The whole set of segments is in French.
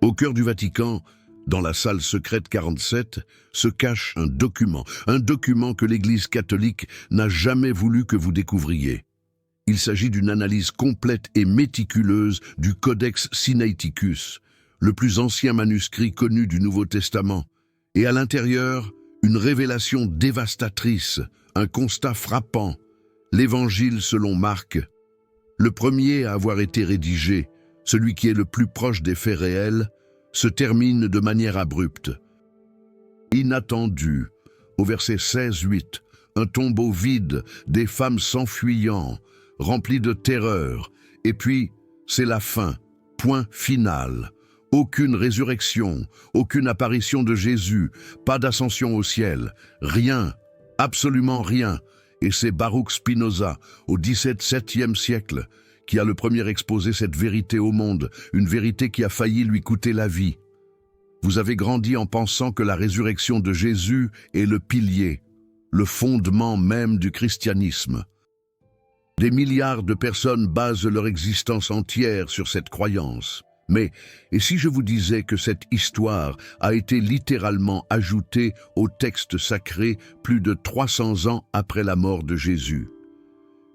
Au cœur du Vatican, dans la salle secrète 47, se cache un document que l'Église catholique n'a jamais voulu que vous découvriez. Il s'agit d'une analyse complète et méticuleuse du Codex Sinaiticus, le plus ancien manuscrit connu du Nouveau Testament, et à l'intérieur, une révélation dévastatrice, un constat frappant, l'Évangile selon Marc, le premier à avoir été rédigé, celui qui est le plus proche des faits réels, se termine de manière abrupte. Inattendu, au verset 16-8, un tombeau vide, des femmes s'enfuyant, remplies de terreur, et puis c'est la fin, point final. Aucune résurrection, aucune apparition de Jésus, pas d'ascension au ciel, rien, absolument rien. Et c'est Baruch Spinoza, au XVIIe siècle, qui a le premier exposé cette vérité au monde, une vérité qui a failli lui coûter la vie. Vous avez grandi en pensant que la résurrection de Jésus est le pilier, le fondement même du christianisme. Des milliards de personnes basent leur existence entière sur cette croyance. Mais, et si je vous disais que cette histoire a été littéralement ajoutée au texte sacré plus de 300 ans après la mort de Jésus?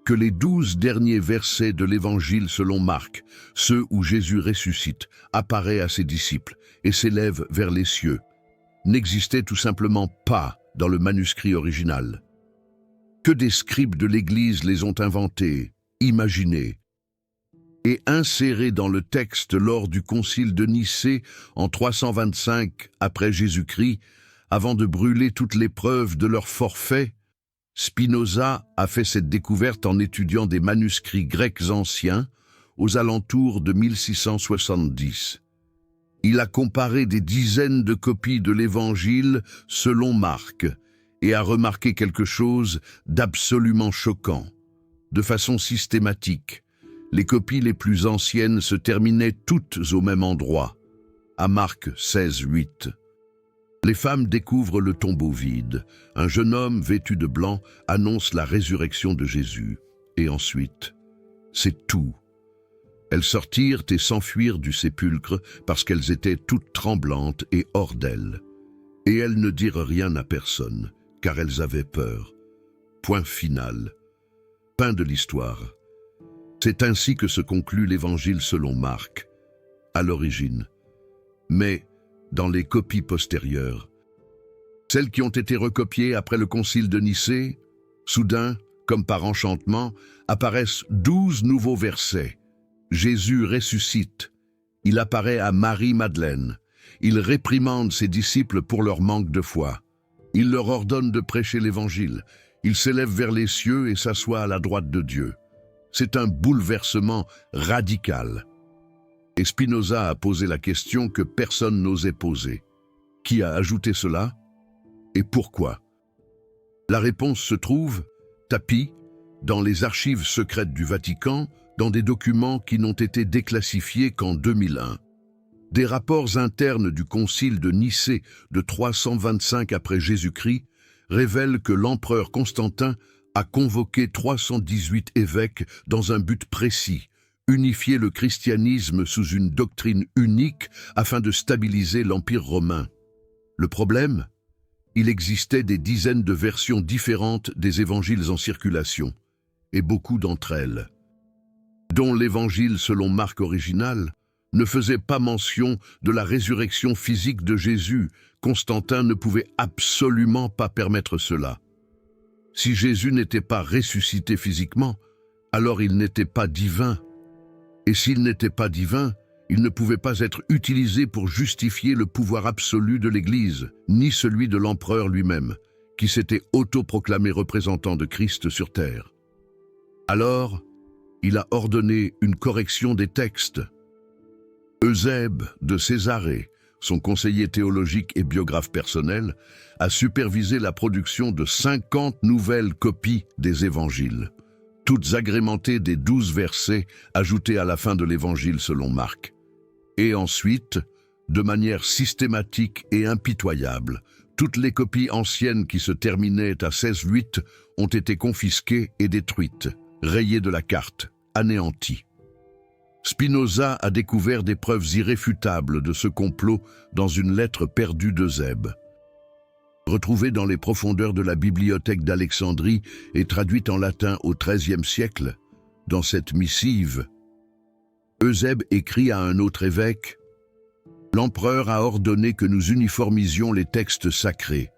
Que les 12 derniers versets de l'Évangile selon Marc, ceux où Jésus ressuscite, apparaît à ses disciples et s'élève vers les cieux, n'existaient tout simplement pas dans le manuscrit original. Que des scribes de l'Église les ont inventés, imaginés, et insérés dans le texte lors du concile de Nicée en 325 après Jésus-Christ, avant de brûler toutes les preuves de leur forfait. Spinoza a fait cette découverte en étudiant des manuscrits grecs anciens aux alentours de 1670. Il a comparé des dizaines de copies de l'Évangile selon Marc et a remarqué quelque chose d'absolument choquant. De façon systématique, les copies les plus anciennes se terminaient toutes au même endroit, à Marc 16:8. Les femmes découvrent le tombeau vide. Un jeune homme vêtu de blanc annonce la résurrection de Jésus. Et ensuite, c'est tout. Elles sortirent et s'enfuirent du sépulcre parce qu'elles étaient toutes tremblantes et hors d'elles. Et elles ne dirent rien à personne, car elles avaient peur. Point final. Fin de l'histoire. C'est ainsi que se conclut l'Évangile selon Marc, à l'origine. Mais, dans les copies postérieures, celles qui ont été recopiées après le concile de Nicée, soudain, comme par enchantement, apparaissent 12 nouveaux versets. Jésus ressuscite. Il apparaît à Marie-Madeleine. Il réprimande ses disciples pour leur manque de foi. Il leur ordonne de prêcher l'Évangile. Il s'élève vers les cieux et s'assoit à la droite de Dieu. C'est un bouleversement radical. Et Spinoza a posé la question que personne n'osait poser. Qui a ajouté cela? Et pourquoi? La réponse se trouve, tapie, dans les archives secrètes du Vatican, dans des documents qui n'ont été déclassifiés qu'en 2001. Des rapports internes du concile de Nicée de 325 après Jésus-Christ révèlent que l'empereur Constantin a convoqué 318 évêques dans un but précis, unifier le christianisme sous une doctrine unique afin de stabiliser l'Empire romain. Le problème? Il existait des dizaines de versions différentes des évangiles en circulation, et beaucoup d'entre elles, dont l'évangile selon Marc original, ne faisait pas mention de la résurrection physique de Jésus. Constantin ne pouvait absolument pas permettre cela. Si Jésus n'était pas ressuscité physiquement, alors il n'était pas divin. Et s'il n'était pas divin, il ne pouvait pas être utilisé pour justifier le pouvoir absolu de l'Église, ni celui de l'empereur lui-même, qui s'était autoproclamé représentant de Christ sur terre. Alors, il a ordonné une correction des textes. Eusèbe de Césarée, son conseiller théologique et biographe personnel, a supervisé la production de 50 nouvelles copies des évangiles, toutes agrémentées des 12 versets ajoutés à la fin de l'évangile selon Marc. Et ensuite, de manière systématique et impitoyable, toutes les copies anciennes qui se terminaient à 16:8 ont été confisquées et détruites, rayées de la carte, anéanties. Spinoza a découvert des preuves irréfutables de ce complot dans une lettre perdue d'Eusèbe. Retrouvée dans les profondeurs de la bibliothèque d'Alexandrie et traduite en latin au XIIIe siècle, dans cette missive, Eusèbe écrit à un autre évêque « L'empereur a ordonné que nous uniformisions les textes sacrés.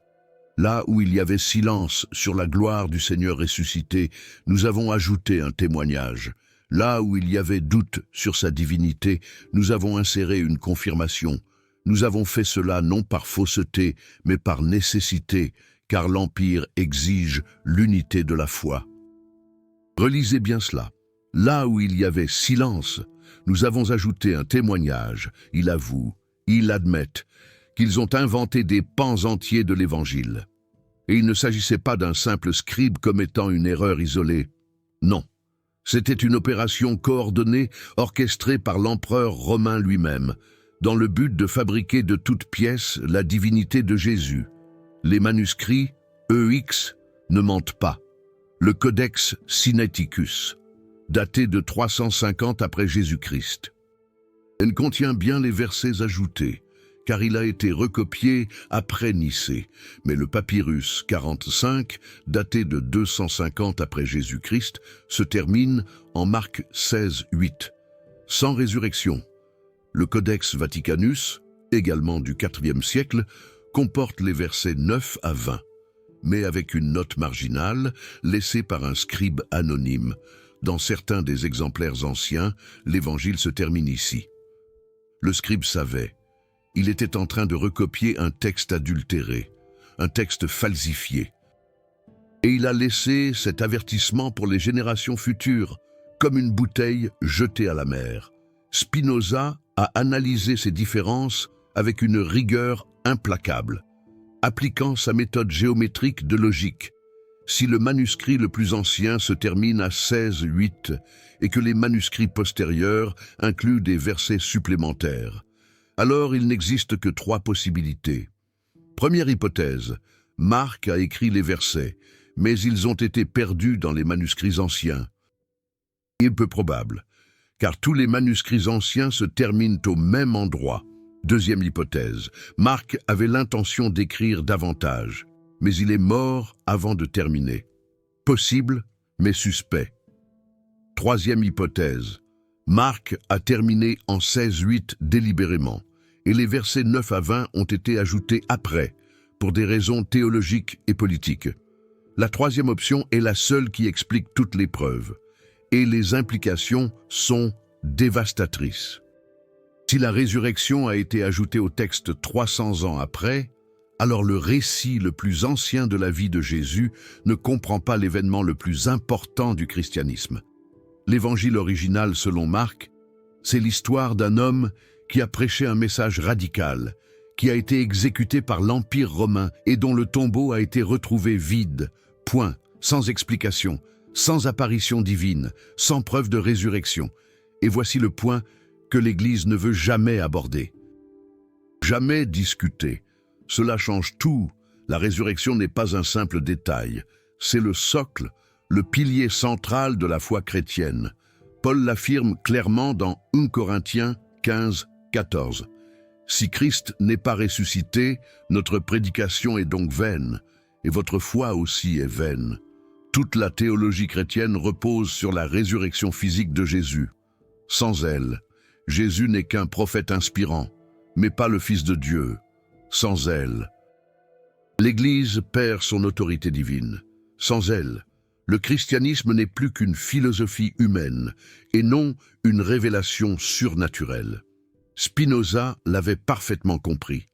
Là où il y avait silence sur la gloire du Seigneur ressuscité, nous avons ajouté un témoignage. Là où il y avait doute sur sa divinité, nous avons inséré une confirmation. Nous avons fait cela non par fausseté, mais par nécessité, car l'Empire exige l'unité de la foi. » Relisez bien cela. Là où il y avait silence, nous avons ajouté un témoignage. Ils avouent, ils admettent qu'ils ont inventé des pans entiers de l'Évangile. Et il ne s'agissait pas d'un simple scribe commettant une erreur isolée. Non, c'était une opération coordonnée, orchestrée par l'empereur romain lui-même, dans le but de fabriquer de toutes pièces la divinité de Jésus. Les manuscrits, EX, ne mentent pas. Le Codex Sinaiticus, daté de 350 après Jésus-Christ. Elle contient bien les versets ajoutés, car il a été recopié après Nicée, mais le papyrus 45, daté de 250 après Jésus-Christ, se termine en Marc 16, 8, sans résurrection. Le Codex Vaticanus, également du IVe siècle, comporte les versets 9 à 20, mais avec une note marginale laissée par un scribe anonyme. Dans certains des exemplaires anciens, l'Évangile se termine ici. Le scribe savait. Il était en train de recopier un texte adultéré, un texte falsifié. Et il a laissé cet avertissement pour les générations futures, comme une bouteille jetée à la mer. Spinoza a analysé ces différences avec une rigueur implacable, appliquant sa méthode géométrique de logique. Si le manuscrit le plus ancien se termine à 16-8 et que les manuscrits postérieurs incluent des versets supplémentaires, alors il n'existe que 3 possibilités. Première hypothèse, Marc a écrit les versets, mais ils ont été perdus dans les manuscrits anciens. Il peu probable, car tous les manuscrits anciens se terminent au même endroit. Deuxième hypothèse, Marc avait l'intention d'écrire davantage, mais il est mort avant de terminer. Possible, mais suspect. Troisième hypothèse, Marc a terminé en 16-8 délibérément, et les versets 9 à 20 ont été ajoutés après, pour des raisons théologiques et politiques. La troisième option est la seule qui explique toutes les preuves, et les implications sont dévastatrices. Si la résurrection a été ajoutée au texte 300 ans après, alors le récit le plus ancien de la vie de Jésus ne comprend pas l'événement le plus important du christianisme. L'évangile original selon Marc, c'est l'histoire d'un homme qui a prêché un message radical, qui a été exécuté par l'Empire romain et dont le tombeau a été retrouvé vide, point, sans explication, sans apparition divine, sans preuve de résurrection. Et voici le point que l'Église ne veut jamais aborder. Jamais discuter. Cela change tout. La résurrection n'est pas un simple détail. C'est le socle, le pilier central de la foi chrétienne. Paul l'affirme clairement dans 1 Corinthiens 15, 14. Si Christ n'est pas ressuscité, notre prédication est donc vaine, et votre foi aussi est vaine. Toute la théologie chrétienne repose sur la résurrection physique de Jésus. Sans elle, Jésus n'est qu'un prophète inspirant, mais pas le Fils de Dieu. Sans elle, l'Église perd son autorité divine. Sans elle, le christianisme n'est plus qu'une philosophie humaine et non une révélation surnaturelle. Spinoza l'avait parfaitement compris.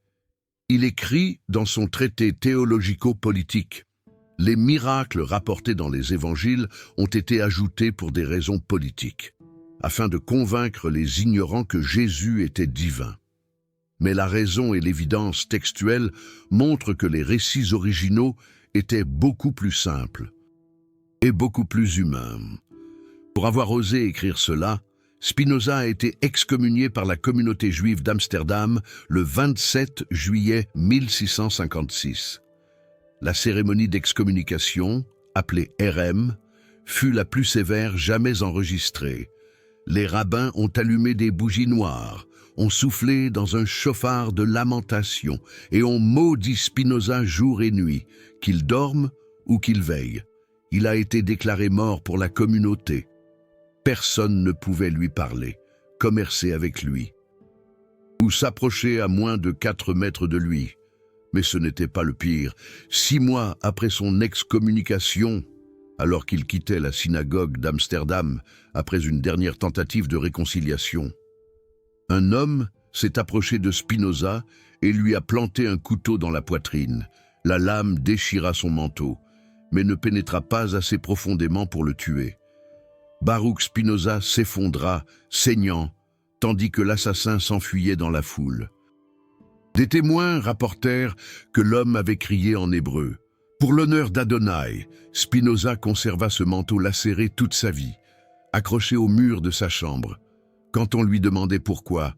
Il écrit dans son traité théologico-politique: « Les miracles rapportés dans les évangiles ont été ajoutés pour des raisons politiques, afin de convaincre les ignorants que Jésus était divin. » Mais la raison et l'évidence textuelle montrent que les récits originaux étaient beaucoup plus simples et beaucoup plus humains. Pour avoir osé écrire cela, Spinoza a été excommunié par la communauté juive d'Amsterdam le 27 juillet 1656. La cérémonie d'excommunication, appelée RM, fut la plus sévère jamais enregistrée. Les rabbins ont allumé des bougies noires, ont soufflé dans un chauffard de lamentation et ont maudit Spinoza jour et nuit, qu'il dorme ou qu'il veille. Il a été déclaré mort pour la communauté. Personne ne pouvait lui parler, commercer avec lui, ou s'approcher à moins de 4 mètres de lui. Mais ce n'était pas le pire. 6 mois après son excommunication, alors qu'il quittait la synagogue d'Amsterdam après une dernière tentative de réconciliation, un homme s'est approché de Spinoza et lui a planté un couteau dans la poitrine. La lame déchira son manteau, mais ne pénétra pas assez profondément pour le tuer. Baruch Spinoza s'effondra, saignant, tandis que l'assassin s'enfuyait dans la foule. Des témoins rapportèrent que l'homme avait crié en hébreu. Pour l'honneur d'Adonai, Spinoza conserva ce manteau lacéré toute sa vie, accroché au mur de sa chambre. Quand on lui demandait pourquoi,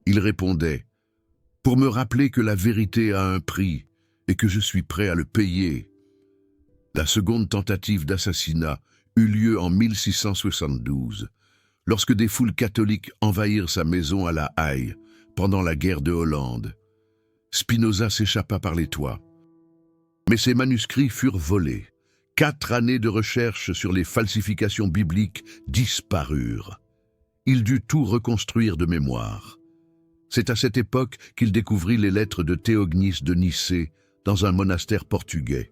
il répondait « Pour me rappeler que la vérité a un prix et que je suis prêt à le payer ». La seconde tentative d'assassinat eut lieu en 1672, lorsque des foules catholiques envahirent sa maison à La Haye pendant la guerre de Hollande. Spinoza s'échappa par les toits. Mais ses manuscrits furent volés. 4 années de recherche sur les falsifications bibliques disparurent. Il dut tout reconstruire de mémoire. C'est à cette époque qu'il découvrit les lettres de Théognis de Nicée dans un monastère portugais.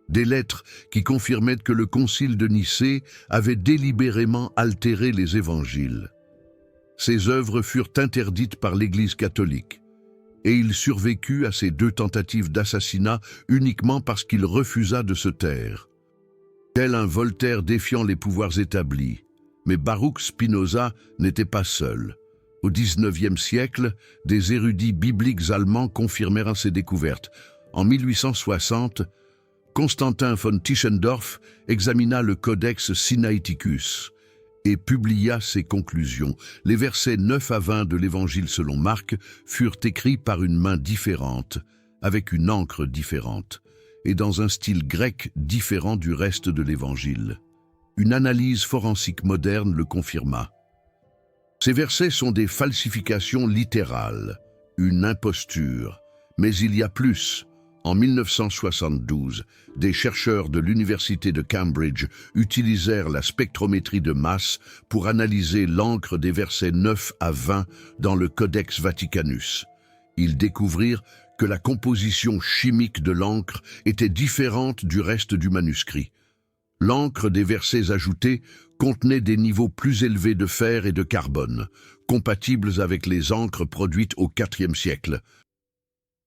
Des lettres qui confirmaient que le concile de Nicée avait délibérément altéré les évangiles. Ces œuvres furent interdites par l'Église catholique, et il survécut à ces 2 tentatives d'assassinat uniquement parce qu'il refusa de se taire. Tel un Voltaire défiant les pouvoirs établis, mais Baruch Spinoza n'était pas seul. Au XIXe siècle, des érudits bibliques allemands confirmèrent ses découvertes. En 1860, Constantin von Tischendorf examina le Codex Sinaiticus et publia ses conclusions. Les versets 9 à 20 de l'Évangile selon Marc furent écrits par une main différente, avec une encre différente, et dans un style grec différent du reste de l'Évangile. Une analyse forensique moderne le confirma. Ces versets sont des falsifications littérales, une imposture, mais il y a plus. En 1972, des chercheurs de l'université de Cambridge utilisèrent la spectrométrie de masse pour analyser l'encre des versets 9 à 20 dans le Codex Vaticanus. Ils découvrirent que la composition chimique de l'encre était différente du reste du manuscrit. L'encre des versets ajoutés contenait des niveaux plus élevés de fer et de carbone, compatibles avec les encres produites au IVe siècle,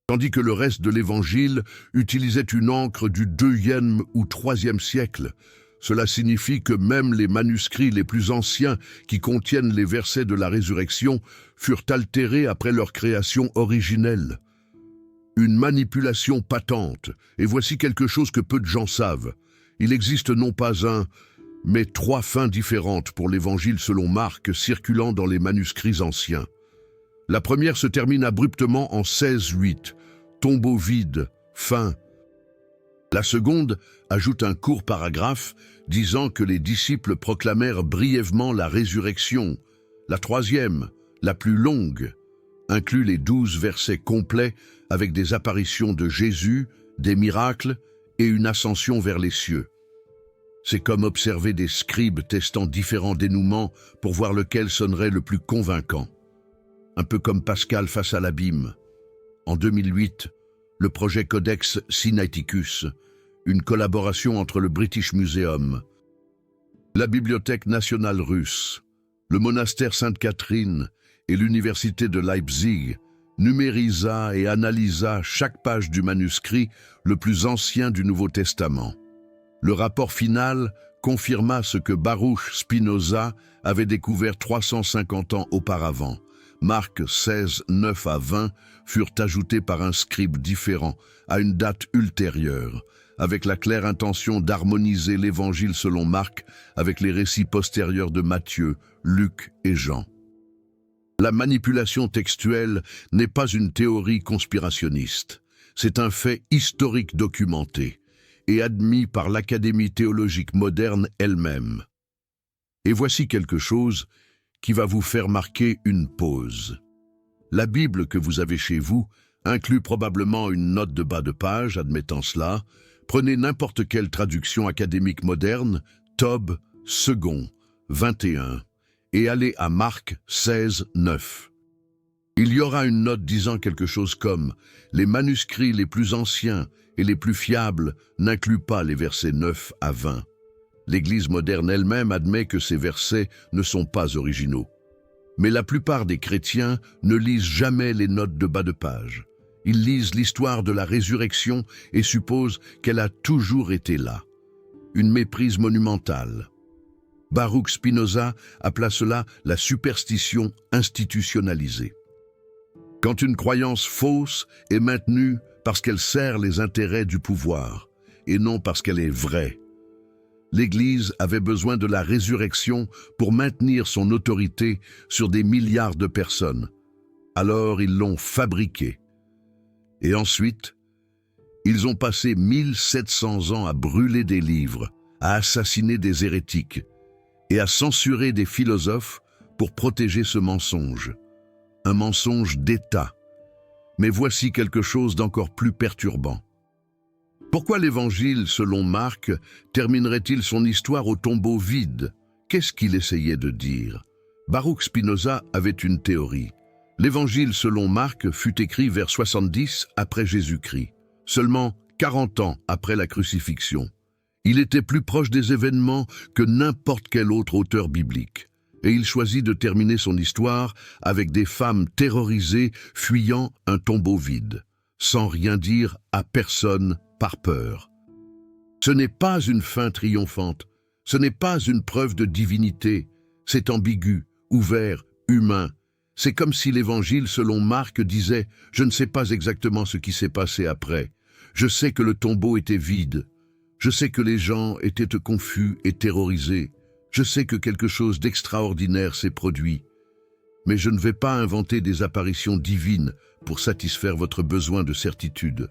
tandis que le reste de l'Évangile utilisait une encre du IIe ou IIIe siècle. Cela signifie que même les manuscrits les plus anciens qui contiennent les versets de la résurrection furent altérés après leur création originelle. Une manipulation patente, et voici quelque chose que peu de gens savent. Il existe non pas un, mais 3 fins différentes pour l'Évangile selon Marc circulant dans les manuscrits anciens. La première se termine abruptement en 16:8, tombeau vide, fin. La seconde ajoute un court paragraphe disant que les disciples proclamèrent brièvement la résurrection. La troisième, la plus longue, inclut les 12 versets complets avec des apparitions de Jésus, des miracles et une ascension vers les cieux. C'est comme observer des scribes testant différents dénouements pour voir lequel sonnerait le plus convaincant. Un peu comme Pascal face à l'abîme. En 2008, le projet Codex Sinaiticus, une collaboration entre le British Museum, la Bibliothèque nationale russe, le monastère Sainte-Catherine et l'université de Leipzig, numérisa et analysa chaque page du manuscrit le plus ancien du Nouveau Testament. Le rapport final confirma ce que Baruch Spinoza avait découvert 350 ans auparavant. Marc 16, 9 à 20 furent ajoutés par un scribe différent à une date ultérieure, avec la claire intention d'harmoniser l'Évangile selon Marc avec les récits postérieurs de Matthieu, Luc et Jean. La manipulation textuelle n'est pas une théorie conspirationniste, c'est un fait historique documenté et admis par l'Académie théologique moderne elle-même. Et voici quelque chose qui va vous faire marquer une pause. La Bible que vous avez chez vous inclut probablement une note de bas de page admettant cela. Prenez n'importe quelle traduction académique moderne, Tob, Second, 21, et allez à Marc 16, 9. Il y aura une note disant quelque chose comme « Les manuscrits les plus anciens et les plus fiables n'incluent pas les versets 9 à 20 ». L'Église moderne elle-même admet que ces versets ne sont pas originaux. Mais la plupart des chrétiens ne lisent jamais les notes de bas de page. Ils lisent l'histoire de la résurrection et supposent qu'elle a toujours été là. Une méprise monumentale. Baruch Spinoza appela cela la superstition institutionnalisée. Quand une croyance fausse est maintenue parce qu'elle sert les intérêts du pouvoir et non parce qu'elle est vraie. L'Église avait besoin de la résurrection pour maintenir son autorité sur des milliards de personnes. Alors ils l'ont fabriquée. Et ensuite, ils ont passé 1700 ans à brûler des livres, à assassiner des hérétiques et à censurer des philosophes pour protéger ce mensonge. Un mensonge d'État. Mais voici quelque chose d'encore plus perturbant. Pourquoi l'Évangile, selon Marc, terminerait-il son histoire au tombeau vide? Qu'est-ce qu'il essayait de dire? Baruch Spinoza avait une théorie. L'Évangile, selon Marc, fut écrit vers 70 après Jésus-Christ, seulement 40 ans après la crucifixion. Il était plus proche des événements que n'importe quel autre auteur biblique. Et il choisit de terminer son histoire avec des femmes terrorisées fuyant un tombeau vide, sans rien dire à personne par peur. Ce n'est pas une fin triomphante, ce n'est pas une preuve de divinité, c'est ambigu, ouvert, humain. C'est comme si l'Évangile selon Marc disait « Je ne sais pas exactement ce qui s'est passé après. Je sais que le tombeau était vide. Je sais que les gens étaient confus et terrorisés. Je sais que quelque chose d'extraordinaire s'est produit. Mais je ne vais pas inventer des apparitions divines pour satisfaire votre besoin de certitude.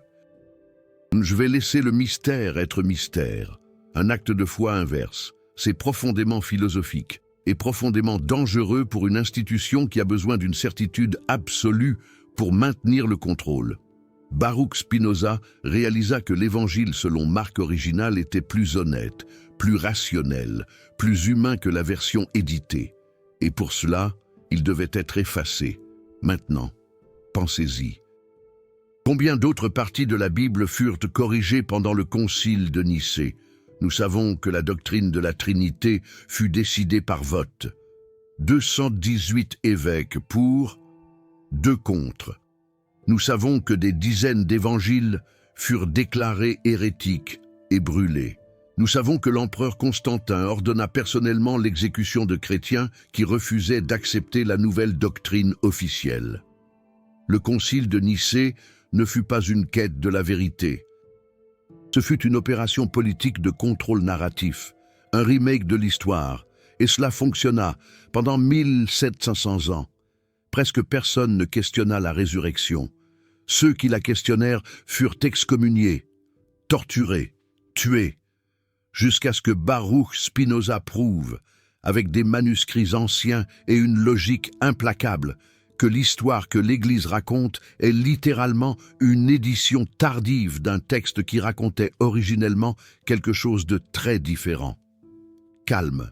Je vais laisser le mystère être mystère, un acte de foi inverse. C'est profondément philosophique et profondément dangereux pour une institution qui a besoin d'une certitude absolue pour maintenir le contrôle. Baruch Spinoza réalisa que l'Évangile selon Marc original était plus honnête, plus rationnel, plus humain que la version éditée. Et pour cela, il devait être effacé. Maintenant, pensez-y. Combien d'autres parties de la Bible furent corrigées pendant le concile de Nicée? Nous savons que la doctrine de la Trinité fut décidée par vote. 218 évêques pour, 2 contre. Nous savons que des dizaines d'évangiles furent déclarés hérétiques et brûlés. Nous savons que l'empereur Constantin ordonna personnellement l'exécution de chrétiens qui refusaient d'accepter la nouvelle doctrine officielle. Le concile de Nicée ne fut pas une quête de la vérité. Ce fut une opération politique de contrôle narratif, un remake de l'histoire, et cela fonctionna pendant 1700 ans. Presque personne ne questionna la résurrection. Ceux qui la questionnèrent furent excommuniés, torturés, tués, jusqu'à ce que Baruch Spinoza prouve, avec des manuscrits anciens et une logique implacable, que l'histoire que l'Église raconte est littéralement une édition tardive d'un texte qui racontait originellement quelque chose de très différent. Calme.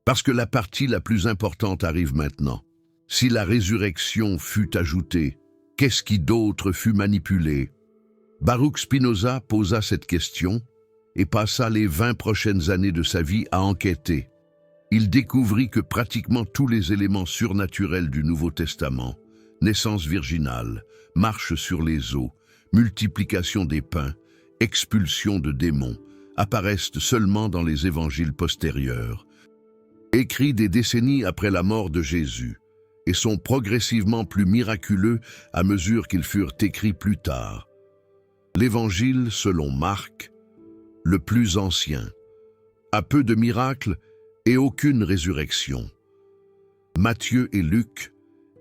Parce que la partie la plus importante arrive maintenant. Si la résurrection fut ajoutée, qu'est-ce qui d'autre fut manipulé? Baruch Spinoza posa cette question et passa les 20 prochaines années de sa vie à enquêter. Il découvrit que pratiquement tous les éléments surnaturels du Nouveau Testament, naissance virginale, marche sur les eaux, multiplication des pains, expulsion de démons, apparaissent seulement dans les évangiles postérieurs, écrits des décennies après la mort de Jésus, et sont progressivement plus miraculeux à mesure qu'ils furent écrits plus tard. L'Évangile, selon Marc, le plus ancien, a peu de miracles et aucune résurrection. Matthieu et Luc,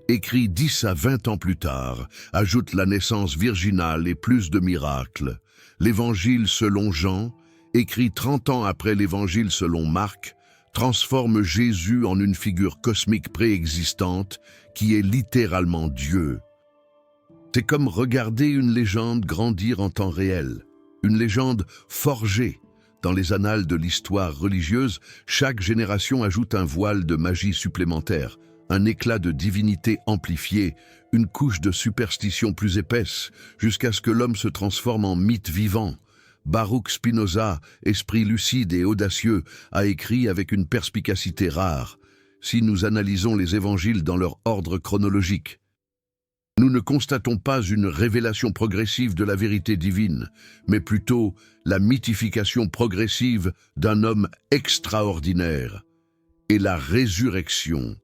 écrits 10 à 20 ans plus tard, ajoutent la naissance virginale et plus de miracles. L'Évangile selon Jean, écrit 30 ans après l'Évangile selon Marc, transforme Jésus en une figure cosmique préexistante qui est littéralement Dieu. C'est comme regarder une légende grandir en temps réel, une légende forgée. Dans les annales de l'histoire religieuse, chaque génération ajoute un voile de magie supplémentaire, un éclat de divinité amplifié, une couche de superstition plus épaisse, jusqu'à ce que l'homme se transforme en mythe vivant. Baruch Spinoza, esprit lucide et audacieux, a écrit avec une perspicacité rare. Si nous analysons les évangiles dans leur ordre chronologique, nous ne constatons pas une révélation progressive de la vérité divine, mais plutôt la mythification progressive d'un homme extraordinaire. Et la résurrection,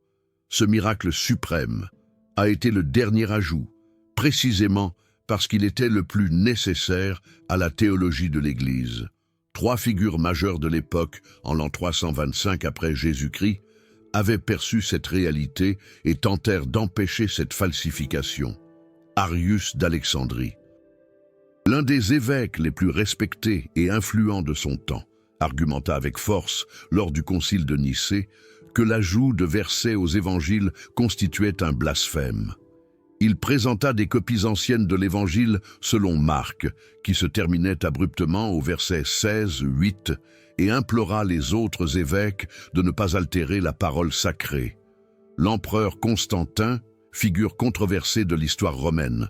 ce miracle suprême, a été le dernier ajout, précisément parce qu'il était le plus nécessaire à la théologie de l'Église. 3 figures majeures de l'époque, en l'an 325 après Jésus-Christ, avaient perçu cette réalité et tentèrent d'empêcher cette falsification. Arius d'Alexandrie, l'un des évêques les plus respectés et influents de son temps, argumenta avec force, lors du concile de Nicée, que l'ajout de versets aux évangiles constituait un blasphème. Il présenta des copies anciennes de l'évangile selon Marc, qui se terminait abruptement au verset 16-8, et implora les autres évêques de ne pas altérer la parole sacrée. L'empereur Constantin, figure controversée de l'histoire romaine,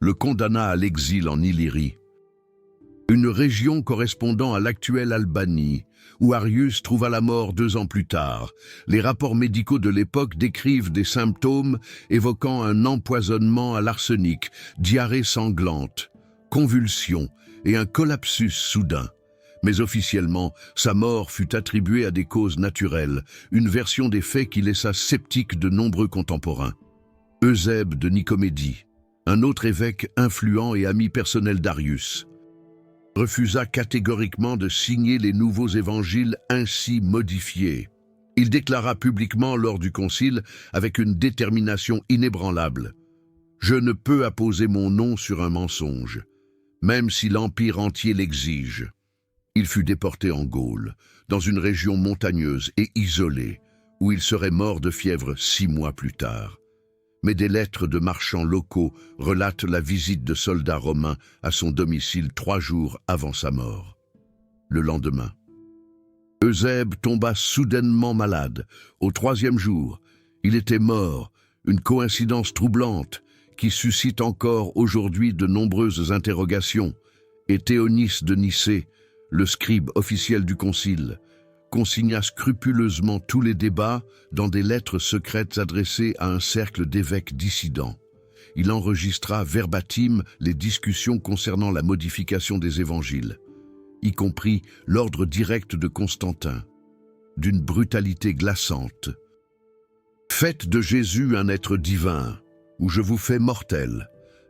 le condamna à l'exil en Illyrie, une région correspondant à l'actuelle Albanie, où Arius trouva la mort 2 ans plus tard. Les rapports médicaux de l'époque décrivent des symptômes évoquant un empoisonnement à l'arsenic, diarrhée sanglante, convulsions et un collapsus soudain. Mais officiellement, sa mort fut attribuée à des causes naturelles, une version des faits qui laissa sceptiques de nombreux contemporains. Eusèbe de Nicomédie, un autre évêque influent et ami personnel d'Arius, refusa catégoriquement de signer les nouveaux évangiles ainsi modifiés. Il déclara publiquement lors du concile, avec une détermination inébranlable, « Je ne peux apposer mon nom sur un mensonge, même si l'Empire entier l'exige. » Il fut déporté en Gaule, dans une région montagneuse et isolée, où il serait mort de fièvre 6 mois plus tard. Mais des lettres de marchands locaux relatent la visite de soldats romains à son domicile 3 jours avant sa mort. Le lendemain, Eusèbe tomba soudainement malade. Au 3e jour, il était mort, une coïncidence troublante qui suscite encore aujourd'hui de nombreuses interrogations. Et Théonis de Nicée, le scribe officiel du concile, consigna scrupuleusement tous les débats dans des lettres secrètes adressées à un cercle d'évêques dissidents. Il enregistra verbatim les discussions concernant la modification des évangiles, y compris l'ordre direct de Constantin, d'une brutalité glaçante. « Faites de Jésus un être divin, ou je vous fais mortel. »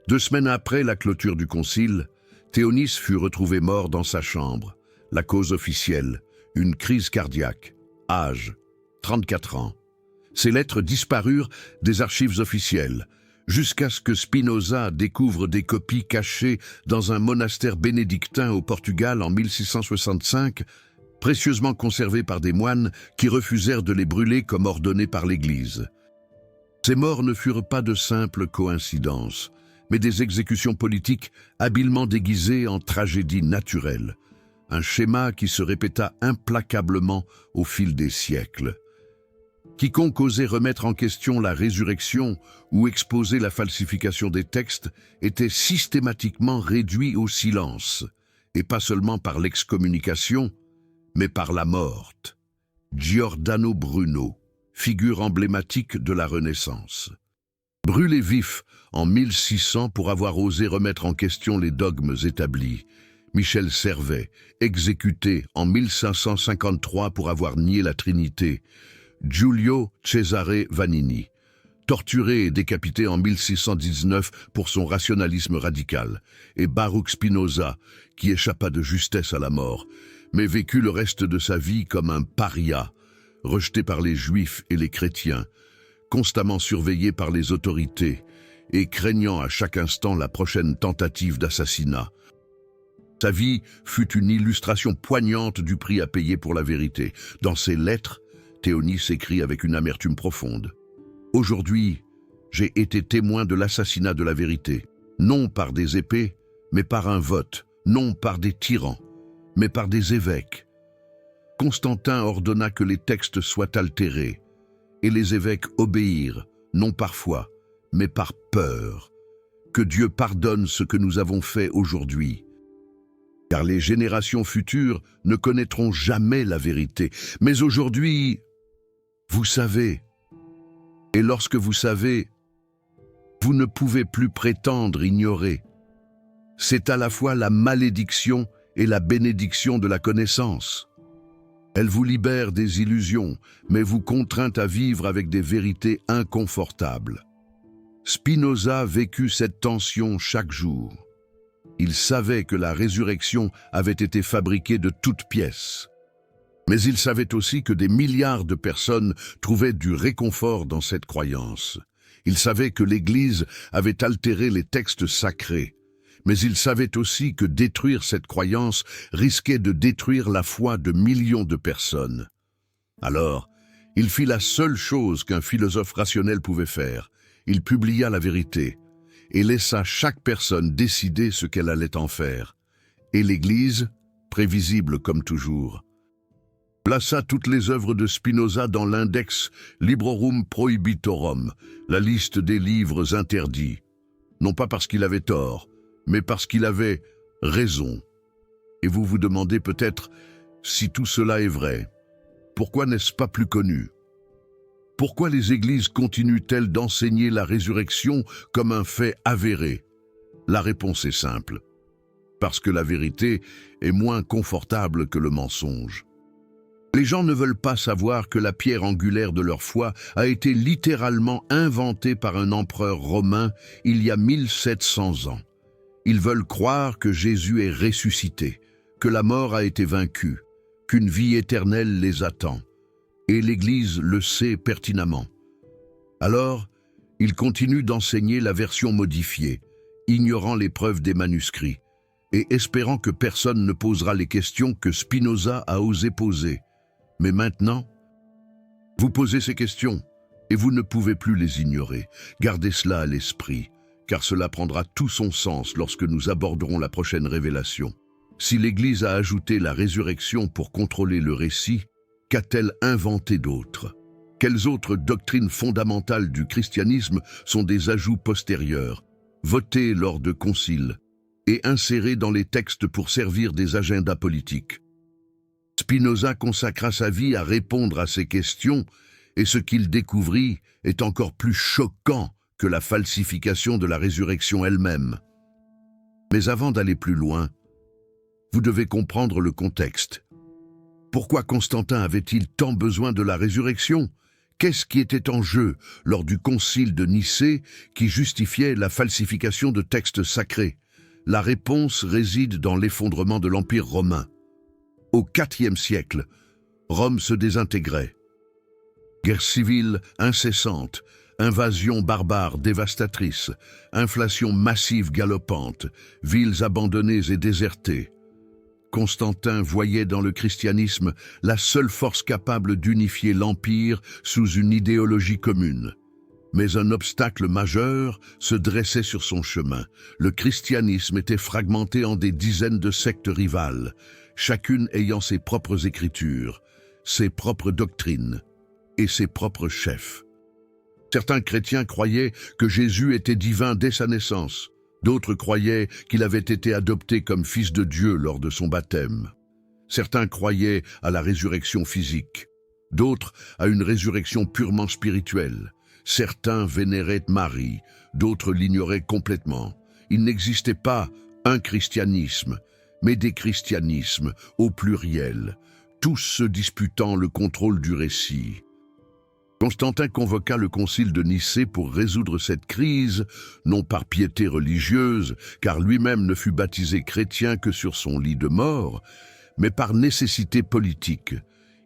2 semaines après la clôture du concile, Théonis fut retrouvé mort dans sa chambre. La cause officielle, une crise cardiaque. Âge, 34 ans. Ces lettres disparurent des archives officielles, jusqu'à ce que Spinoza découvre des copies cachées dans un monastère bénédictin au Portugal en 1665, précieusement conservées par des moines qui refusèrent de les brûler comme ordonné par l'Église. Ces morts ne furent pas de simples coïncidences, mais des exécutions politiques habilement déguisées en tragédie naturelle. Un schéma qui se répéta implacablement au fil des siècles. Quiconque osait remettre en question la résurrection ou exposer la falsification des textes était systématiquement réduit au silence, et pas seulement par l'excommunication, mais par la morte. Giordano Bruno, figure emblématique de la Renaissance. Brûlé vif en 1600 pour avoir osé remettre en question les dogmes établis. Michel Servet, exécuté en 1553 pour avoir nié la Trinité. Giulio Cesare Vanini, torturé et décapité en 1619 pour son rationalisme radical. Et Baruch Spinoza, qui échappa de justesse à la mort, mais vécut le reste de sa vie comme un paria, rejeté par les Juifs et les chrétiens, constamment surveillé par les autorités et craignant à chaque instant la prochaine tentative d'assassinat. Sa vie fut une illustration poignante du prix à payer pour la vérité. Dans ses lettres, Théonie s'écrie avec une amertume profonde. Aujourd'hui, j'ai été témoin de l'assassinat de la vérité, non par des épées, mais par un vote, non par des tyrans, mais par des évêques. Constantin ordonna que les textes soient altérés, et les évêques obéirent, non par foi, mais par peur. Que Dieu pardonne ce que nous avons fait aujourd'hui. Car les générations futures ne connaîtront jamais la vérité. Mais aujourd'hui, vous savez. Et lorsque vous savez, vous ne pouvez plus prétendre ignorer. C'est à la fois la malédiction et la bénédiction de la connaissance. Elle vous libère des illusions, mais vous contraint à vivre avec des vérités inconfortables. Spinoza vécut cette tension chaque jour. Il savait que la résurrection avait été fabriquée de toutes pièces. Mais il savait aussi que des milliards de personnes trouvaient du réconfort dans cette croyance. Il savait que l'Église avait altéré les textes sacrés. Mais il savait aussi que détruire cette croyance risquait de détruire la foi de millions de personnes. Alors, il fit la seule chose qu'un philosophe rationnel pouvait faire. Il publia la vérité et laissa chaque personne décider ce qu'elle allait en faire. Et l'Église, prévisible comme toujours, plaça toutes les œuvres de Spinoza dans l'index Librorum Prohibitorum, la liste des livres interdits, non pas parce qu'il avait tort, mais parce qu'il avait raison. Et vous vous demandez peut-être si tout cela est vrai. Pourquoi n'est-ce pas plus connu ? Pourquoi les églises continuent-elles d'enseigner la résurrection comme un fait avéré? La réponse est simple. Parce que la vérité est moins confortable que le mensonge. Les gens ne veulent pas savoir que la pierre angulaire de leur foi a été littéralement inventée par un empereur romain il y a 1700 ans. Ils veulent croire que Jésus est ressuscité, que la mort a été vaincue, qu'une vie éternelle les attend. Et l'Église le sait pertinemment. Alors, il continue d'enseigner la version modifiée, ignorant les preuves des manuscrits, et espérant que personne ne posera les questions que Spinoza a osé poser. Mais maintenant, vous posez ces questions, et vous ne pouvez plus les ignorer. Gardez cela à l'esprit, car cela prendra tout son sens lorsque nous aborderons la prochaine révélation. Si l'Église a ajouté la résurrection pour contrôler le récit, qu'a-t-elle inventé d'autre? Quelles autres doctrines fondamentales du christianisme sont des ajouts postérieurs, votés lors de conciles et insérés dans les textes pour servir des agendas politiques? Spinoza consacra sa vie à répondre à ces questions, et ce qu'il découvrit est encore plus choquant que la falsification de la résurrection elle-même. Mais avant d'aller plus loin, vous devez comprendre le contexte. Pourquoi Constantin avait-il tant besoin de la résurrection? Qu'est-ce qui était en jeu lors du concile de Nicée qui justifiait la falsification de textes sacrés? La réponse réside dans l'effondrement de l'Empire romain. Au IVe siècle, Rome se désintégrait. Guerre civile incessante, invasions barbares dévastatrices, inflation massive galopante, villes abandonnées et désertées. Constantin voyait dans le christianisme la seule force capable d'unifier l'Empire sous une idéologie commune. Mais un obstacle majeur se dressait sur son chemin. Le christianisme était fragmenté en des dizaines de sectes rivales, chacune ayant ses propres écritures, ses propres doctrines et ses propres chefs. Certains chrétiens croyaient que Jésus était divin dès sa naissance. D'autres croyaient qu'il avait été adopté comme fils de Dieu lors de son baptême. Certains croyaient à la résurrection physique, d'autres à une résurrection purement spirituelle. Certains vénéraient Marie, d'autres l'ignoraient complètement. Il n'existait pas un christianisme, mais des christianismes au pluriel, tous se disputant le contrôle du récit. Constantin convoqua le concile de Nicée pour résoudre cette crise, non par piété religieuse, car lui-même ne fut baptisé chrétien que sur son lit de mort, mais par nécessité politique.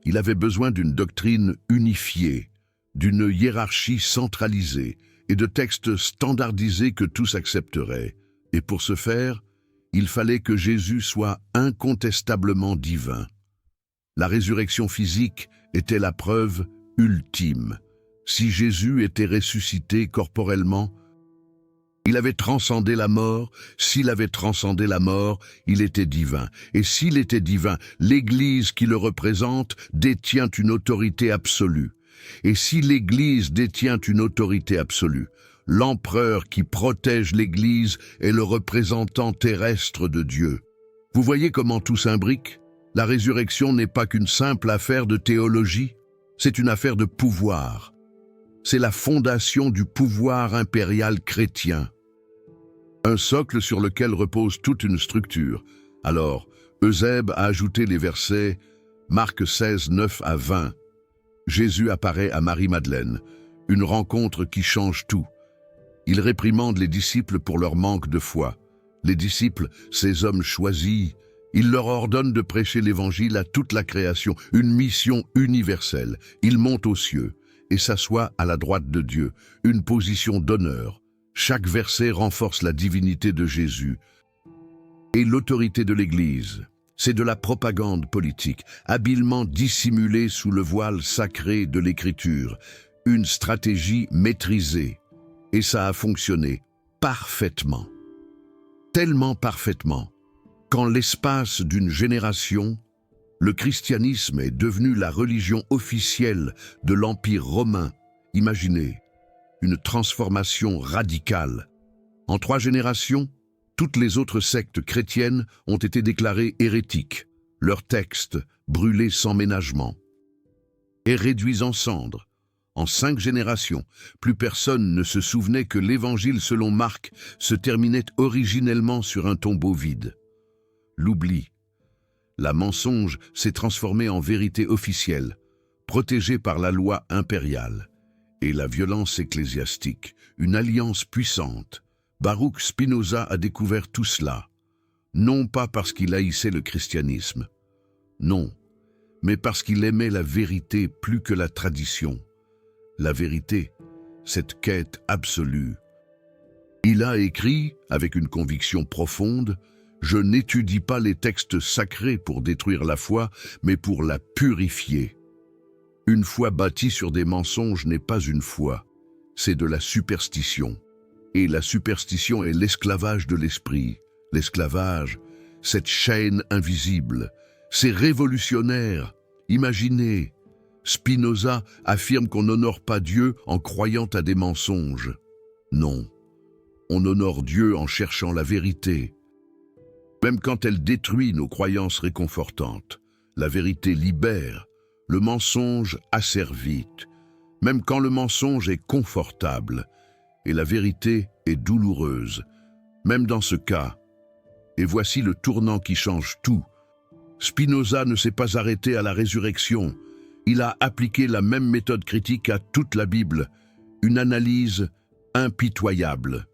Il avait besoin d'une doctrine unifiée, d'une hiérarchie centralisée et de textes standardisés que tous accepteraient. Et pour ce faire, il fallait que Jésus soit incontestablement divin. La résurrection physique était la preuve ultime. Si Jésus était ressuscité corporellement, il avait transcendé la mort. S'il avait transcendé la mort, il était divin. Et s'il était divin, l'Église qui le représente détient une autorité absolue. Et si l'Église détient une autorité absolue, l'empereur qui protège l'Église est le représentant terrestre de Dieu. Vous voyez comment tout s'imbrique? La résurrection n'est pas qu'une simple affaire de théologie, c'est une affaire de pouvoir. C'est la fondation du pouvoir impérial chrétien. Un socle sur lequel repose toute une structure. Alors, Eusèbe a ajouté les versets Marc 16, 9 à 20. Jésus apparaît à Marie-Madeleine, une rencontre qui change tout. Il réprimande les disciples pour leur manque de foi. Les disciples, ces hommes choisis, il leur ordonne de prêcher l'évangile à toute la création, une mission universelle. Il monte aux cieux et s'assoit à la droite de Dieu, une position d'honneur. Chaque verset renforce la divinité de Jésus et l'autorité de l'Église. C'est de la propagande politique, habilement dissimulée sous le voile sacré de l'Écriture, une stratégie maîtrisée. Et ça a fonctionné parfaitement, tellement parfaitement, qu'en l'espace d'une génération, le christianisme est devenu la religion officielle de l'Empire romain. Imaginez, une transformation radicale. En 3 générations, toutes les autres sectes chrétiennes ont été déclarées hérétiques, leurs textes brûlés sans ménagement et réduits en cendres. En 5 générations, plus personne ne se souvenait que l'Évangile selon Marc se terminait originellement sur un tombeau vide. L'oubli. La mensonge s'est transformée en vérité officielle, protégée par la loi impériale. Et la violence ecclésiastique, une alliance puissante. Baruch Spinoza a découvert tout cela, non pas parce qu'il haïssait le christianisme, non, mais parce qu'il aimait la vérité plus que la tradition. La vérité, cette quête absolue. Il a écrit, avec une conviction profonde, « Je n'étudie pas les textes sacrés pour détruire la foi, mais pour la purifier. » Une foi bâtie sur des mensonges n'est pas une foi, c'est de la superstition. Et la superstition est l'esclavage de l'esprit. L'esclavage, cette chaîne invisible, c'est révolutionnaire. Imaginez, Spinoza affirme qu'on n'honore pas Dieu en croyant à des mensonges. Non, on honore Dieu en cherchant la vérité. Même quand elle détruit nos croyances réconfortantes, la vérité libère, le mensonge asservit. Même quand le mensonge est confortable, et la vérité est douloureuse, même dans ce cas. Et voici le tournant qui change tout. Spinoza ne s'est pas arrêté à la résurrection. Il a appliqué la même méthode critique à toute la Bible, une analyse impitoyable.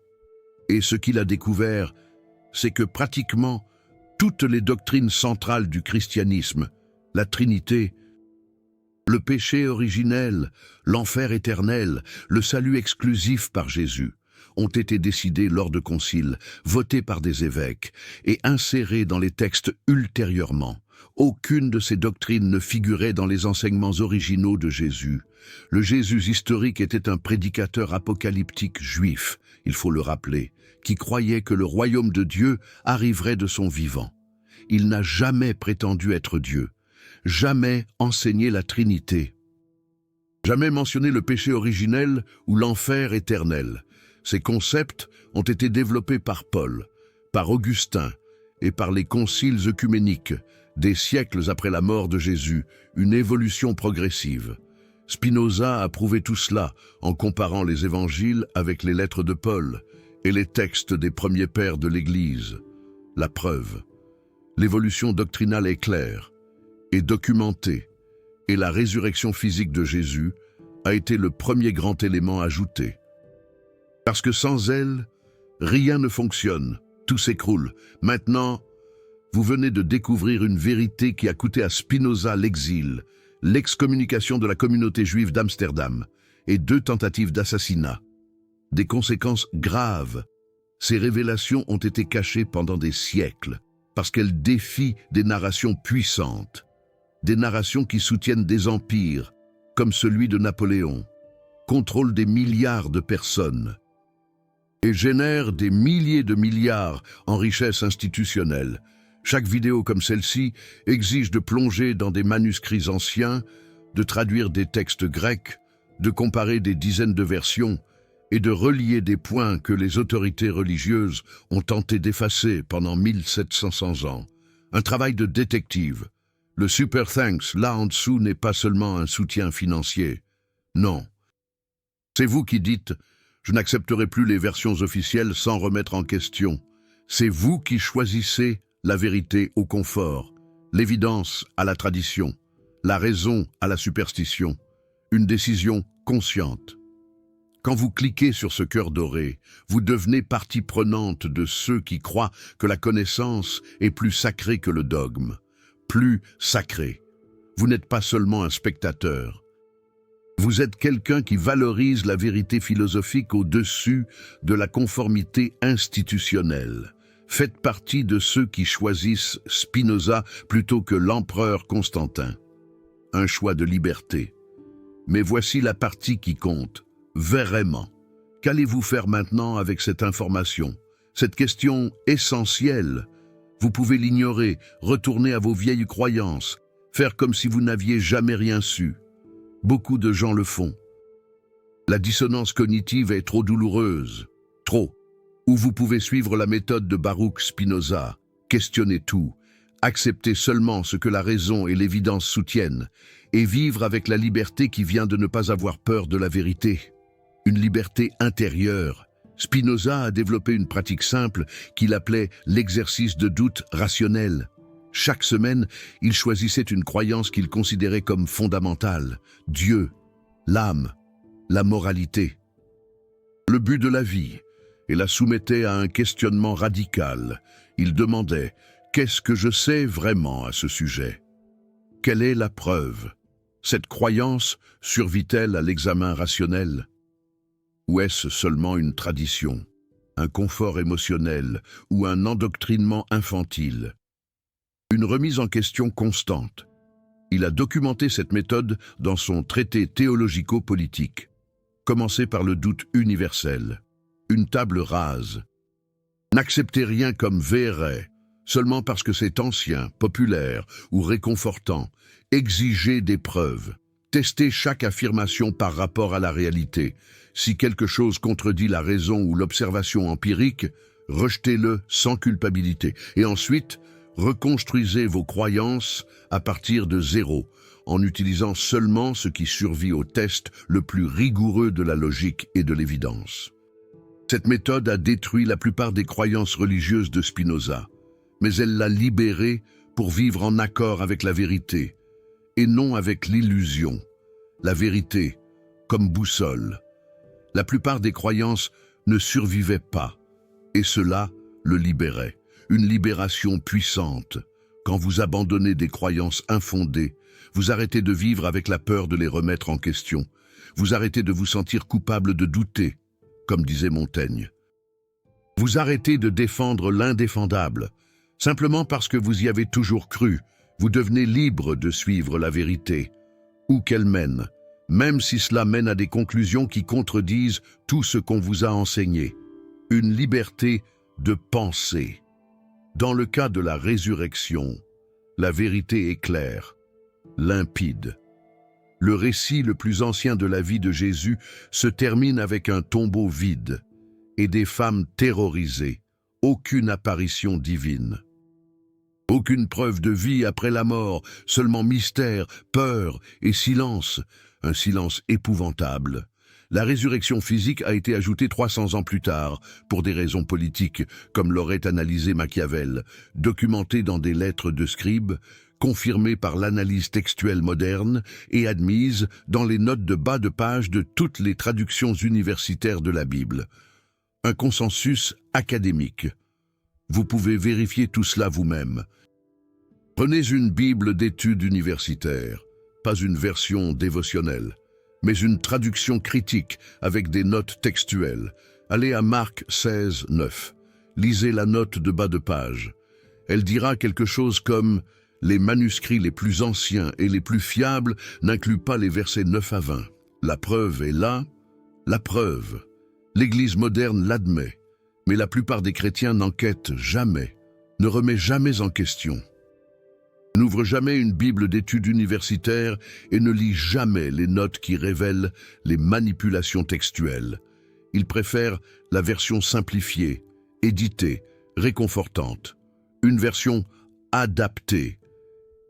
Et ce qu'il a découvert, c'est que pratiquement toutes les doctrines centrales du christianisme, la Trinité, le péché originel, l'enfer éternel, le salut exclusif par Jésus, ont été décidés lors de conciles, votés par des évêques et insérés dans les textes ultérieurement. Aucune de ces doctrines ne figurait dans les enseignements originaux de Jésus. Le Jésus historique était un prédicateur apocalyptique juif, il faut le rappeler, qui croyait que le royaume de Dieu arriverait de son vivant. Il n'a jamais prétendu être Dieu, jamais enseigné la Trinité, jamais mentionné le péché originel ou l'enfer éternel. Ces concepts ont été développés par Paul, par Augustin et par les conciles œcuméniques, des siècles après la mort de Jésus, une évolution progressive. Spinoza a prouvé tout cela en comparant les évangiles avec les lettres de Paul et les textes des premiers pères de l'Église. La preuve, l'évolution doctrinale est claire et documentée, et la résurrection physique de Jésus a été le premier grand élément ajouté. Parce que sans elle, rien ne fonctionne, tout s'écroule. Maintenant, vous venez de découvrir une vérité qui a coûté à Spinoza l'exil, l'excommunication de la communauté juive d'Amsterdam et 2 tentatives d'assassinat. Des conséquences graves. Ces révélations ont été cachées pendant des siècles, parce qu'elles défient des narrations puissantes. des narrations qui soutiennent des empires, comme celui de Napoléon, contrôlent des milliards de personnes et génèrent des milliers de milliards en richesse institutionnelle. Chaque vidéo comme celle-ci exige de plonger dans des manuscrits anciens, de traduire des textes grecs, de comparer des dizaines de versions et de relier des points que les autorités religieuses ont tenté d'effacer pendant 1700 ans. Un travail de détective. Le Super Thanks, là en dessous, n'est pas seulement un soutien financier. Non. C'est vous qui dites « Je n'accepterai plus les versions officielles sans remettre en question ». C'est vous qui choisissez la vérité au confort, l'évidence à la tradition, la raison à la superstition. Une décision consciente. Quand vous cliquez sur ce cœur doré, vous devenez partie prenante de ceux qui croient que la connaissance est plus sacrée que le dogme. Plus sacrée. Vous n'êtes pas seulement un spectateur. Vous êtes quelqu'un qui valorise la vérité philosophique au-dessus de la conformité institutionnelle. Faites partie de ceux qui choisissent Spinoza plutôt que l'empereur Constantin. Un choix de liberté. Mais voici la partie qui compte. Vraiment. Qu'allez-vous faire maintenant avec cette information? Cette question essentielle. Vous pouvez l'ignorer, retourner à vos vieilles croyances, faire comme si vous n'aviez jamais rien su. Beaucoup de gens le font. La dissonance cognitive est trop douloureuse. Trop. Ou vous pouvez suivre la méthode de Baruch Spinoza. Questionnez tout. Acceptez seulement ce que la raison et l'évidence soutiennent et vivre avec la liberté qui vient de ne pas avoir peur de la vérité. Une liberté intérieure. Spinoza a développé une pratique simple qu'il appelait l'exercice de doute rationnel. Chaque semaine, il choisissait une croyance qu'il considérait comme fondamentale. Dieu, l'âme, la moralité. Le but de la vie, et la soumettait à un questionnement radical. Il demandait « Qu'est-ce que je sais vraiment à ce sujet ? Quelle est la preuve ? Cette croyance survit-elle à l'examen rationnel ? Ou est-ce seulement une tradition, un confort émotionnel ou un endoctrinement infantile ? Une remise en question constante. Il a documenté cette méthode dans son traité théologico-politique. Commencez par le doute universel. Une table rase. N'acceptez rien comme vrai, seulement parce que c'est ancien, populaire ou réconfortant. Exigez des preuves. Testez chaque affirmation par rapport à la réalité. Si quelque chose contredit la raison ou l'observation empirique, rejetez-le sans culpabilité. Et ensuite, reconstruisez vos croyances à partir de zéro, en utilisant seulement ce qui survit au test le plus rigoureux de la logique et de l'évidence. Cette méthode a détruit la plupart des croyances religieuses de Spinoza, mais elle l'a libéré pour vivre en accord avec la vérité, et non avec l'illusion. La vérité, comme boussole. La plupart des croyances ne survivaient pas, et cela le libérait. Une libération puissante. Quand vous abandonnez des croyances infondées, vous arrêtez de vivre avec la peur de les remettre en question. Vous arrêtez de vous sentir coupable de douter, comme disait Montaigne. Vous arrêtez de défendre l'indéfendable. Simplement parce que vous y avez toujours cru, vous devenez libre de suivre la vérité, où qu'elle mène, même si cela mène à des conclusions qui contredisent tout ce qu'on vous a enseigné. Une liberté de penser. Dans le cas de la résurrection, la vérité est claire, limpide. Le récit le plus ancien de la vie de Jésus se termine avec un tombeau vide et des femmes terrorisées. Aucune apparition divine. Aucune preuve de vie après la mort, seulement mystère, peur et silence. Un silence épouvantable. La résurrection physique a été ajoutée 300 ans plus tard, pour des raisons politiques, comme l'aurait analysé Machiavel, documentée dans des lettres de scribes, confirmée par l'analyse textuelle moderne et admise dans les notes de bas de page de toutes les traductions universitaires de la Bible. Un consensus académique. Vous pouvez vérifier tout cela vous-même. Prenez une Bible d'études universitaires, pas une version dévotionnelle, mais une traduction critique avec des notes textuelles. Allez à Marc 16, 9. Lisez la note de bas de page. Elle dira quelque chose comme Les manuscrits les plus anciens et les plus fiables n'incluent pas les versets 9 à 20. La preuve est là, la preuve. L'Église moderne l'admet, mais la plupart des chrétiens n'enquêtent jamais, ne remet jamais en question. N'ouvre jamais une Bible d'études universitaires et ne lit jamais les notes qui révèlent les manipulations textuelles. Il préfère la version simplifiée, éditée, réconfortante, une version adaptée.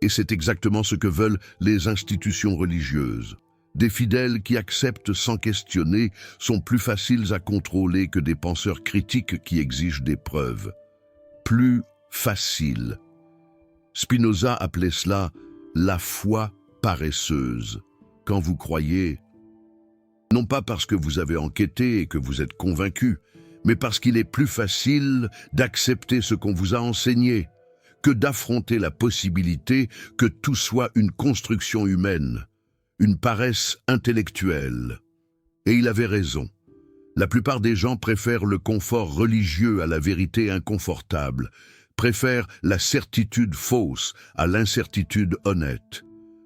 Et c'est exactement ce que veulent les institutions religieuses. Des fidèles qui acceptent sans questionner sont plus faciles à contrôler que des penseurs critiques qui exigent des preuves. Plus facile. Spinoza appelait cela la foi paresseuse. Quand vous croyez, non pas parce que vous avez enquêté et que vous êtes convaincu, mais parce qu'il est plus facile d'accepter ce qu'on vous a enseigné que d'affronter la possibilité que tout soit une construction humaine, une paresse intellectuelle. Et il avait raison. La plupart des gens préfèrent le confort religieux à la vérité inconfortable, préfèrent la certitude fausse à l'incertitude honnête,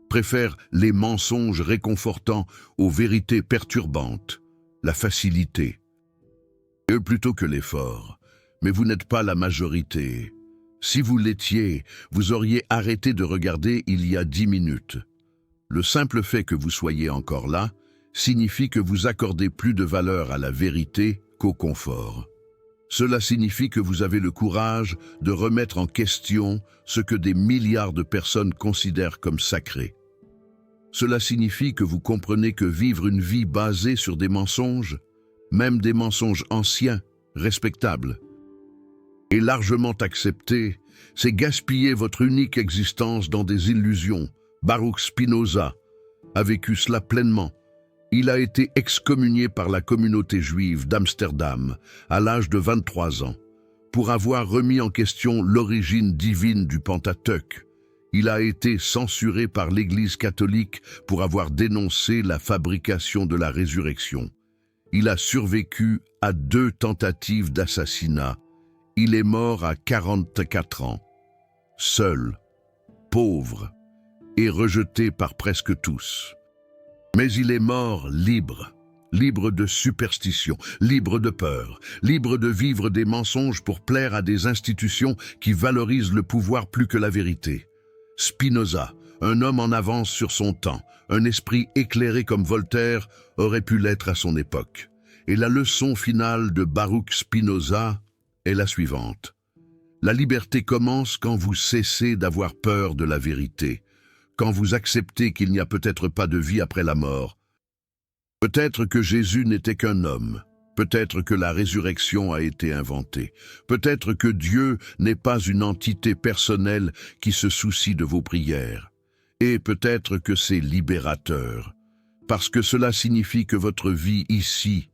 préfèrent les mensonges réconfortants aux vérités perturbantes, la facilité. Eux plutôt que l'effort. Mais vous n'êtes pas la majorité. Si vous l'étiez, vous auriez arrêté de regarder il y a 10 minutes. Le simple fait que vous soyez encore là signifie que vous accordez plus de valeur à la vérité qu'au confort. Cela signifie que vous avez le courage de remettre en question ce que des milliards de personnes considèrent comme sacré. Cela signifie que vous comprenez que vivre une vie basée sur des mensonges, même des mensonges anciens, respectables, et largement acceptés, c'est gaspiller votre unique existence dans des illusions. Baruch Spinoza a vécu cela pleinement. Il a été excommunié par la communauté juive d'Amsterdam à l'âge de 23 ans pour avoir remis en question l'origine divine du Pentateuque. Il a été censuré par l'Église catholique pour avoir dénoncé la fabrication de la résurrection. Il a survécu à 2 tentatives d'assassinat. Il est mort à 44 ans, seul, pauvre et rejeté par presque tous. Mais il est mort libre, libre de superstition, libre de peur, libre de vivre des mensonges pour plaire à des institutions qui valorisent le pouvoir plus que la vérité. Spinoza, un homme en avance sur son temps, un esprit éclairé comme Voltaire, aurait pu l'être à son époque. Et la leçon finale de Baruch Spinoza est la suivante. La liberté commence quand vous cessez d'avoir peur de la vérité, quand vous acceptez qu'il n'y a peut-être pas de vie après la mort. Peut-être que Jésus n'était qu'un homme, peut-être que la résurrection a été inventée, peut-être que Dieu n'est pas une entité personnelle qui se soucie de vos prières, et peut-être que c'est libérateur, parce que cela signifie que votre vie ici,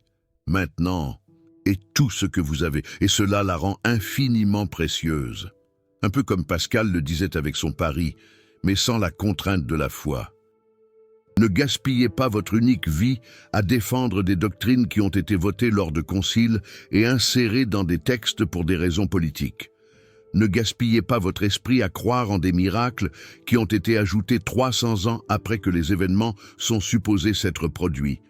maintenant, est tout ce que vous avez, et cela la rend infiniment précieuse. Un peu comme Pascal le disait avec son pari, mais sans la contrainte de la foi. Ne gaspillez pas votre unique vie à défendre des doctrines qui ont été votées lors de conciles et insérées dans des textes pour des raisons politiques. Ne gaspillez pas votre esprit à croire en des miracles qui ont été ajoutés 300 ans après que les événements sont supposés s'être produits.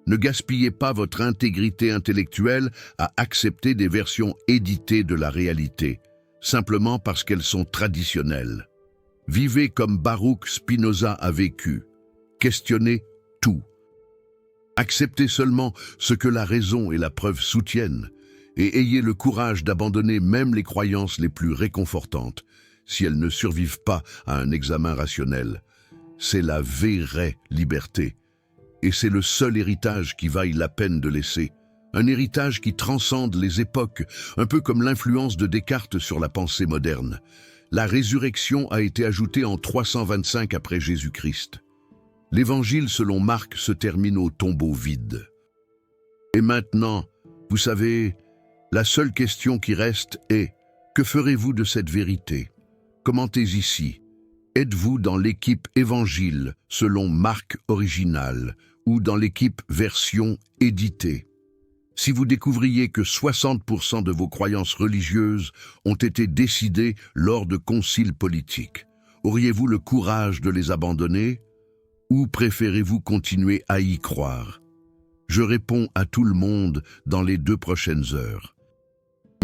Ne gaspillez pas votre intégrité intellectuelle à accepter des versions éditées de la réalité, simplement parce qu'elles sont traditionnelles. Vivez comme Baruch Spinoza a vécu. Questionnez tout. Acceptez seulement ce que la raison et la preuve soutiennent, et ayez le courage d'abandonner même les croyances les plus réconfortantes, si elles ne survivent pas à un examen rationnel. C'est la vraie liberté. Et c'est le seul héritage qui vaille la peine de laisser. Un héritage qui transcende les époques, un peu comme l'influence de Descartes sur la pensée moderne. La résurrection a été ajoutée en 325 après Jésus-Christ. L'évangile selon Marc se termine au tombeau vide. Et maintenant, vous savez, la seule question qui reste est « Que ferez-vous de cette vérité ?» Commentez ici. Êtes-vous dans l'équipe évangile selon Marc original ou dans l'équipe version éditée? Si vous découvriez que 60% de vos croyances religieuses ont été décidées lors de conciles politiques, Auriez-vous le courage de les abandonner ou préférez-vous continuer à y croire? Je réponds à tout le monde dans les 2 prochaines heures.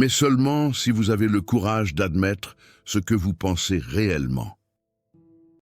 Mais seulement si vous avez le courage d'admettre ce que vous pensez réellement.